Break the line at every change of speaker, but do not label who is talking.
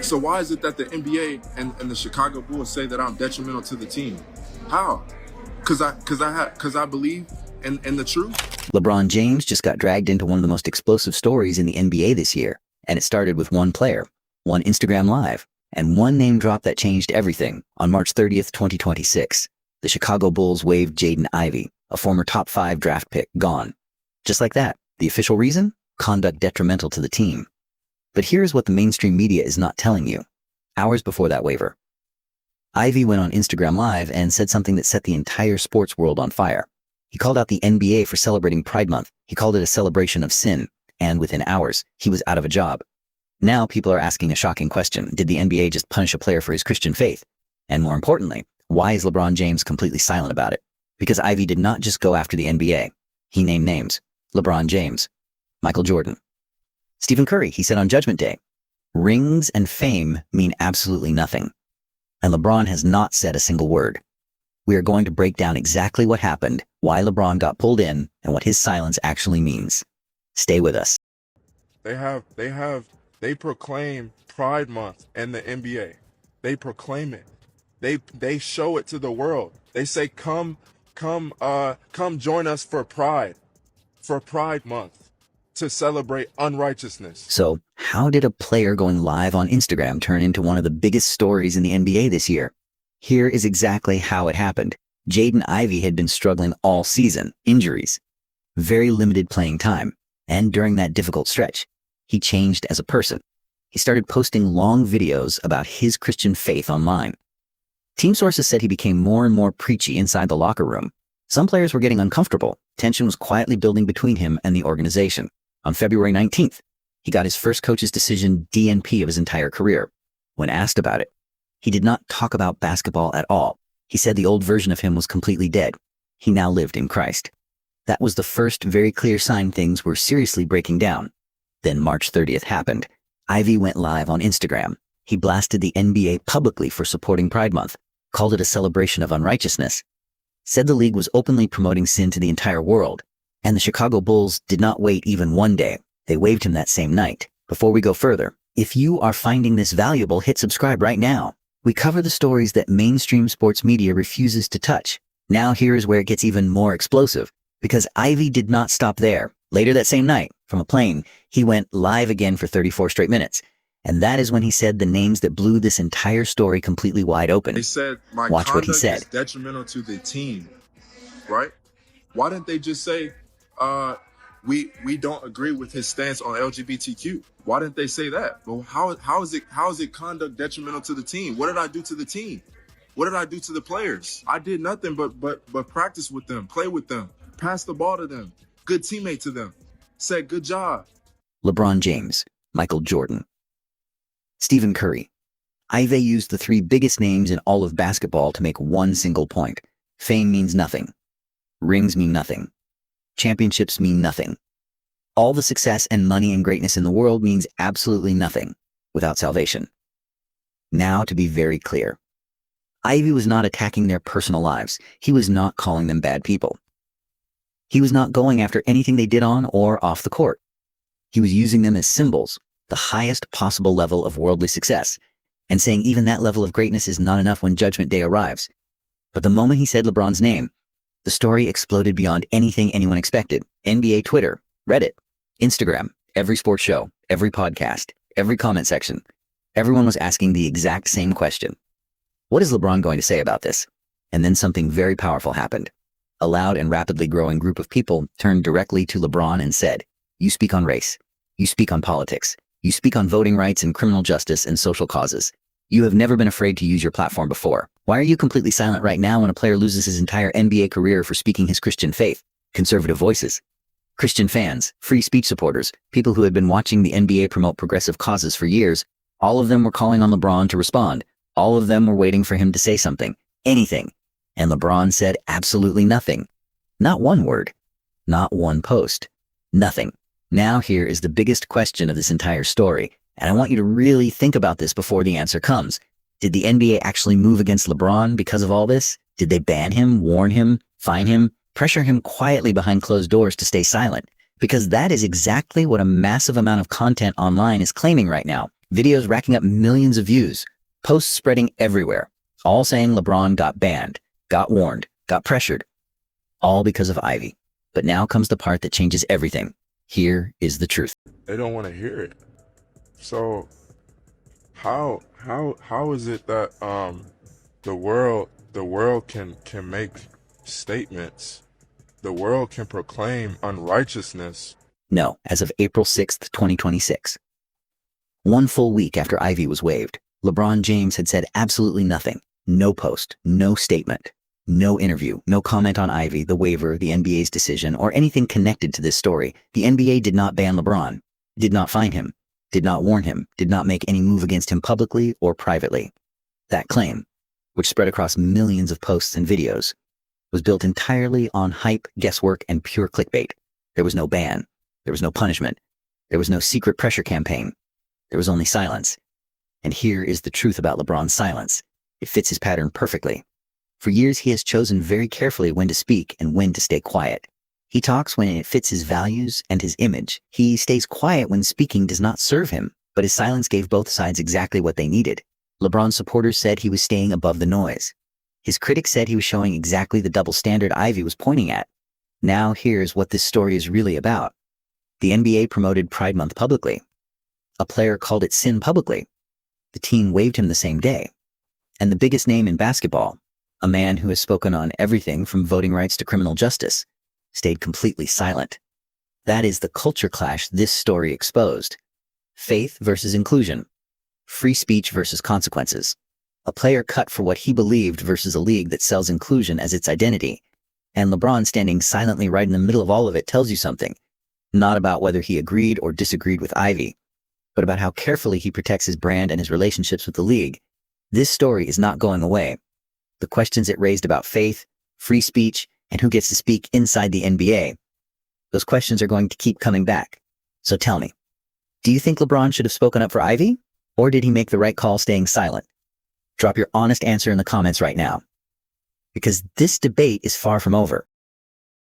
So why is it that the NBA and the Chicago Bulls say that I'm detrimental to the team? How? Because I believe in the truth.
LeBron James just got dragged into one of the most explosive stories in the NBA this year, and it started with one player, one Instagram Live, and one name drop that changed everything. On March 30th, 2026, the Chicago Bulls waived Jaden Ivey, a former top 5 draft pick, gone. Just like that. The official reason? Conduct detrimental to the team. But here's what the mainstream media is not telling you. Hours before that waiver, Ivey went on Instagram Live and said something that set the entire sports world on fire. He called out the NBA for celebrating Pride Month. He called it a celebration of sin, and within hours, he was out of a job. Now people are asking a shocking question. Did the NBA just punish a player for his Christian faith? And more importantly, why is LeBron James completely silent about it? Because Ivey did not just go after the NBA. He named names. LeBron James, Michael Jordan, Stephen Curry. He said on Judgment Day, rings and fame mean absolutely nothing. And LeBron has not said a single word. We are going to break down exactly what happened, why LeBron got pulled in, and what his silence actually means. Stay with us.
They proclaim Pride Month in the NBA. They proclaim it. They show it to the world. They say, come join us for Pride Month to celebrate unrighteousness.
So, how did a player going live on Instagram turn into one of the biggest stories in the NBA this year? Here is exactly how it happened. Jaden Ivey had been struggling all season, injuries, very limited playing time, and during that difficult stretch, he changed as a person. He started posting long videos about his Christian faith online. Team sources said he became more and more preachy inside the locker room. Some players were getting uncomfortable. Tension was quietly building between him and the organization. On February 19th, he got his first coach's decision DNP of his entire career. When asked about it, he did not talk about basketball at all. He said the old version of him was completely dead. He now lived in Christ. That was the first very clear sign things were seriously breaking down. Then March 30th happened. Ivey went live on Instagram. He blasted the NBA publicly for supporting Pride Month, called it a celebration of unrighteousness, said the league was openly promoting sin to the entire world, and the Chicago Bulls did not wait even one day. They waived him that same night. Before we go further, if you are finding this valuable, hit subscribe right now. We cover the stories that mainstream sports media refuses to touch. Now here is where it gets even more explosive, because Ivey did not stop there. Later that same night, from a plane, he went live again for 34 straight minutes. And that is when he said the names that blew this entire story completely wide open.
They said my
Watch what he
conduct
said.
is detrimental to the team, right? Why didn't they just say, we don't agree with his stance on LGBTQ? Why didn't they say that? Well, how is it conduct detrimental to the team? What did I do to the team? What did I do to the players? I did nothing but practice with them, play with them, pass the ball to them, good teammate to them, said good job.
LeBron James, Michael Jordan, Stephen Curry. Ivey used the 3 biggest names in all of basketball to make one single point. Fame means nothing. Rings mean nothing. Championships mean nothing. All the success and money and greatness in the world means absolutely nothing without salvation. Now, to be very clear, Ivey was not attacking their personal lives. He was not calling them bad people. He was not going after anything they did on or off the court. He was using them as symbols, the highest possible level of worldly success, and saying even that level of greatness is not enough when Judgment Day arrives. But the moment he said LeBron's name, the story exploded beyond anything anyone expected. NBA Twitter, Reddit, Instagram, every sports show, every podcast, every comment section. Everyone was asking the exact same question. What is LeBron going to say about this? And then something very powerful happened. A loud and rapidly growing group of people turned directly to LeBron and said, "You speak on race. You speak on politics. You speak on voting rights and criminal justice and social causes. You have never been afraid to use your platform before. Why are you completely silent right now when a player loses his entire NBA career for speaking his Christian faith?" Conservative voices, Christian fans, free speech supporters, people who had been watching the NBA promote progressive causes for years, all of them were calling on LeBron to respond. All of them were waiting for him to say something, anything. And LeBron said absolutely nothing. Not one word. Not one post. Nothing. Now here is the biggest question of this entire story, and I want you to really think about this before the answer comes. Did the NBA actually move against LeBron because of all this? Did they ban him, warn him, fine him, pressure him quietly behind closed doors to stay silent? Because that is exactly what a massive amount of content online is claiming right now. Videos racking up millions of views, posts spreading everywhere, all saying LeBron got banned, got warned, got pressured, all because of Ivey. But now comes the part that changes everything. Here is the truth.
They don't want to hear it. So how is it that the world can make statements, the world can proclaim unrighteousness?
No, as of April 6th, 2026. One full week after Ivey was waived, LeBron James had said absolutely nothing. No post, no statement, no interview, no comment on Ivey, the waiver, the NBA's decision, or anything connected to this story. The NBA did not ban LeBron, did not fine him, did not warn him, did not make any move against him publicly or privately. That claim, which spread across millions of posts and videos, was built entirely on hype, guesswork, and pure clickbait. There was no ban. There was no punishment. There was no secret pressure campaign. There was only silence. And here is the truth about LeBron's silence. It fits his pattern perfectly. For years, he has chosen very carefully when to speak and when to stay quiet. He talks when it fits his values and his image. He stays quiet when speaking does not serve him, but his silence gave both sides exactly what they needed. LeBron's supporters said he was staying above the noise. His critics said he was showing exactly the double standard Ivey was pointing at. Now here's what this story is really about. The NBA promoted Pride Month publicly. A player called it sin publicly. The team waived him the same day. And the biggest name in basketball, a man who has spoken on everything from voting rights to criminal justice, stayed completely silent. That is the culture clash this story exposed. Faith versus inclusion. Free speech versus consequences. A player cut for what he believed versus a league that sells inclusion as its identity. And LeBron standing silently right in the middle of all of it tells you something. Not about whether he agreed or disagreed with Ivey, but about how carefully he protects his brand and his relationships with the league. This story is not going away. The questions it raised about faith, free speech, and who gets to speak inside the NBA, those questions are going to keep coming back. So tell me, do you think LeBron should have spoken up for Ivey, or did he make the right call staying silent? Drop your honest answer in the comments right now. Because this debate is far from over.